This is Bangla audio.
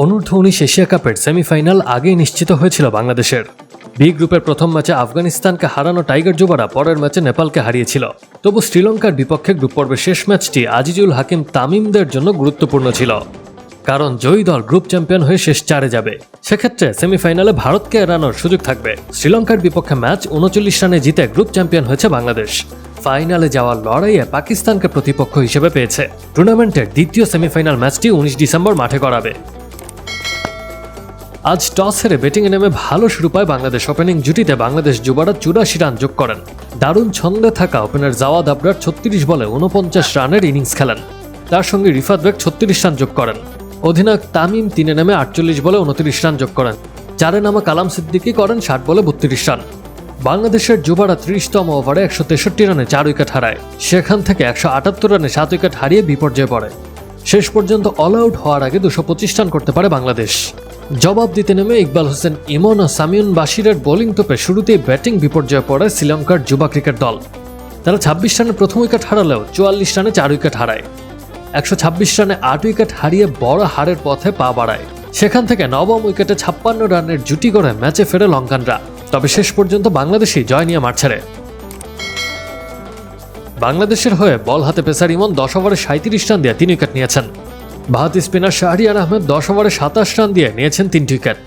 অনূর্ধ্ব-19 এশিয়া কাপের সেমিফাইনাল আগেই নিশ্চিত হয়েছিল বাংলাদেশের। বি গ্রুপের প্রথম ম্যাচে আফগানিস্তানকে হারানো টাইগার যুবারা পরের ম্যাচে নেপালকে হারিয়েছিল। তবু শ্রীলঙ্কার বিপক্ষে গ্রুপ পর্বের শেষ ম্যাচটি আজিজুল হাকিম তামিমদের জন্য গুরুত্বপূর্ণ ছিল, কারণ জয়ী দল গ্রুপ চ্যাম্পিয়ন হয়ে শেষ 4-এ যাবে। সেক্ষেত্রে সেমিফাইনালে ভারতকে এড়ানোর সুযোগ থাকবে। শ্রীলঙ্কার বিপক্ষে ম্যাচ 39 রানে জিতে গ্রুপ চ্যাম্পিয়ন হয়েছে বাংলাদেশ। ফাইনালে যাওয়ার লড়াইয়ে পাকিস্তানকে প্রতিপক্ষ হিসেবে পেয়েছে। টুর্নামেন্টের দ্বিতীয় সেমিফাইনাল ম্যাচটি 19 ডিসেম্বর মাঠে করাবে। আজ টস হেরে ব্যাটিংয়ে নেমে ভালো শুরু পায় বাংলাদেশ। ওপেনিং জুটিতে বাংলাদেশ যুবারা 84 রান যোগ করেন। দারুণ ছন্দে থাকা ওপেনার জাওয়াদ আবরার 36 বলে 49 রানের ইনিংস খেলেন। তার সঙ্গে রিফাত বেগ 36 রান যোগ করেন। অধিনায়ক তামিম 3-এ নেমে 48 বলে 29 রান যোগ করেন। 4-এ নামা কালাম সিদ্দিকী করেন 60 বলে 32 রান। বাংলাদেশের যুবারা 30তম ওভারে 163 রানে 4 উইকেট হারায়। সেখান থেকে 178 রানে 7 উইকেট হারিয়ে বিপর্যয়ে পড়ে। শেষ পর্যন্ত অল আউট হওয়ার আগে 225 রান করতে পারে বাংলাদেশ। জবাব দিতে নেমে ইকবাল হোসেন ইমন ও সামিউন বাশিরের বোলিং তোপে শুরুতেই ব্যাটিং বিপর্যয়ে পড়ে শ্রীলঙ্কার যুবা ক্রিকেট দল। তারা 26 রানে প্রথম উইকেট হারালেও 44 রানে 4 উইকেট হারায়। 126 রানে 8 উইকেট হারিয়ে বড় হারের পথে পা বাড়ায়। সেখান থেকে নবম উইকেটে 56 রানের জুটি করে ম্যাচে ফেরে লঙ্কানরা। তবে শেষ পর্যন্ত বাংলাদেশই জয় নিয়ে মাঠ ছাড়ে। বাংলাদেশের হয়ে বল হাতে পেসার ইমন 10 ওভারে 37 রান দিয়ে 3 উইকেট নিয়েছেন। বাহাতি স্পিনার শাহরিয়ার আহমেদ 10 ওভারে 27 রান দিয়ে নিয়েছেন 3 উইকেট।